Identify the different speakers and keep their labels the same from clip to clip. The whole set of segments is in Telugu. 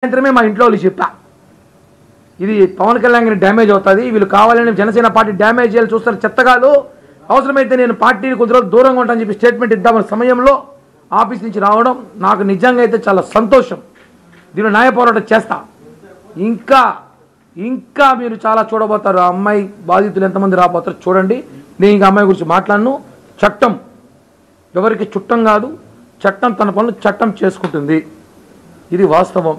Speaker 1: సాయంత్రమే మా ఇంట్లో వాళ్ళు చెప్పా ఇది పవన్ కళ్యాణ్ గారికి డ్యామేజ్ అవుతుంది, వీళ్ళు కావాలని జనసేన పార్టీ డ్యామేజ్ చేయాలి చూస్తారు చెత్తగాలు, అవసరమైతే నేను పార్టీని కొద్ది రోజులు దూరంగా ఉంటానని చెప్పి స్టేట్మెంట్ ఇద్దామన్న సమయంలో ఆఫీస్ నుంచి రావడం నాకు నిజంగా అయితే చాలా సంతోషం. దీనిలో న్యాయ పోరాటం చేస్తా. ఇంకా ఇంకా మీరు చాలా చూడబోతారు. ఆ అమ్మాయి బాధితులు ఎంతమంది రాబోతారు చూడండి. నేను ఇంకా అమ్మాయి గురించి మాట్లాడను. చట్టం ఎవరికి చుట్టం కాదు, చట్టం తన పనులు చట్టం చేసుకుంటుంది, ఇది వాస్తవం.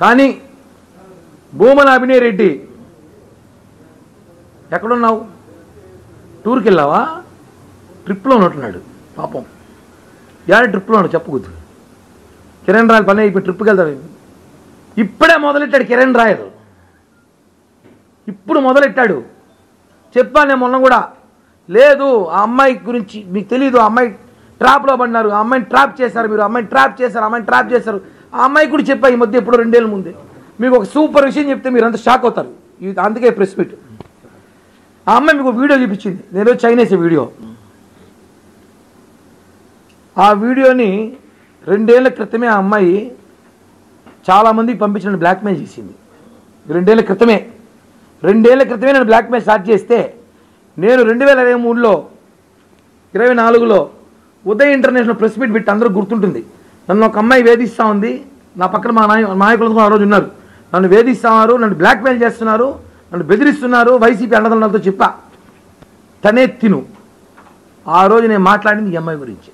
Speaker 1: కానీ భూమన అభినయ్ రెడ్డి ఎక్కడున్నావు? టూర్కి వెళ్ళావా? ట్రిప్లో ఉన్నట్టున్నాడు పాపం. యాడ ట్రిప్లో ఉన్నాడు చెప్పకూడదు. కిరణ్ రాయల్ పని అయిపోయి ట్రిప్కి వెళ్తాడు. ఇప్పుడే మొదలెట్టాడు కిరణ్ రాయల్, ఇప్పుడు మొదలెట్టాడు. చెప్పాను నేను మొన్న కూడా. లేదు ఆ అమ్మాయి గురించి మీకు తెలీదు, ఆ అమ్మాయి ట్రాప్లో పడినారు, ఆ అమ్మాయిని ట్రాప్ చేశారు, మీరు అమ్మాయిని ట్రాప్ చేశారు, అమ్మాయిని ట్రాప్ చేశారు. ఆ అమ్మాయి కూడా చెప్పా ఈ మధ్య ఎప్పుడో 2 ఏళ్ళ ముందే. మీకు ఒక సూపర్ విషయం చెప్తే మీరు అంతా షాక్ అవుతారు. అందుకే ప్రెస్ మీట్. ఆ అమ్మాయి మీకు వీడియో చూపించింది, నేను చైనీస్ వీడియో. ఆ వీడియోని 2 ఏళ్ల క్రితమే ఆ అమ్మాయి చాలామందికి పంపించిన బ్లాక్మెయిల్ చేసింది. 2 ఏళ్ల క్రితమే నేను బ్లాక్మెయిల్ స్టార్ట్ చేస్తే నేను 2023లో 24లో ఉదయ్ ఇంటర్నేషనల్ ప్రెస్ మీట్ పెట్టి అందరూ గుర్తుంటుంది. నన్ను ఒక అమ్మాయి వేధిస్తూ ఉంది, నా పక్కన మా నాయకులు ఆ రోజు ఉన్నారు. నన్ను వేధిస్తున్నారు, నన్ను బ్లాక్మెయిల్ చేస్తున్నారు, నన్ను బెదిరిస్తున్నారు, వైసీపీ అండదండలతో చెప్పా. తనే తిను. ఆ రోజు నేను మాట్లాడింది ఈ అమ్మాయి గురించి.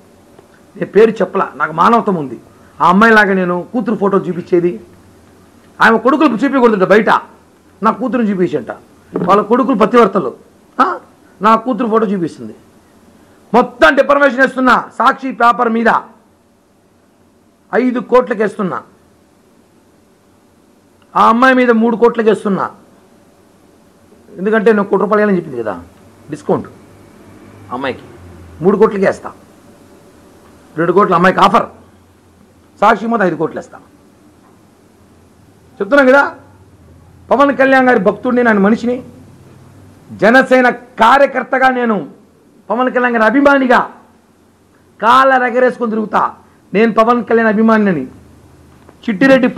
Speaker 1: నేను పేరు చెప్పలా, నాకు మానవత్వం ఉంది. ఆ అమ్మాయిలాగా నేను కూతురు ఫోటో చూపించేది, ఆమె కొడుకులు చూపించకూడదు బయట, నా కూతురుని చూపించంట. వాళ్ళ కొడుకులు పతివర్తలు, నా కూతురు ఫోటో చూపిస్తుంది. మొత్తం డిఫర్మేషన్ వేస్తున్నా. సాక్షి పేపర్ మీద 5 కోట్లకి వేస్తున్నా, ఆ అమ్మాయి మీద 3 కోట్లకి వేస్తున్నా. ఎందుకంటే నేను 1 కోటి రూపాయలు అని చెప్పింది కదా డిస్కౌంట్. అమ్మాయికి 3 కోట్లకి వేస్తా. 2 కోట్ల అమ్మాయికి ఆఫర్. సాక్షి మొత్తం 5 కోట్లు వేస్తా. చెప్తున్నాం కదా, పవన్ కళ్యాణ్ గారి భక్తుడిని, నేను మనిషిని, జనసేన కార్యకర్తగా నేను పవన్ కళ్యాణ్ గారి అభిమానిగా కాళ్ళ రగరేసుకొని తిరుగుతా. నేను పవన్ కళ్యాణ్ అభిమానిని. చిట్టిరెడ్డి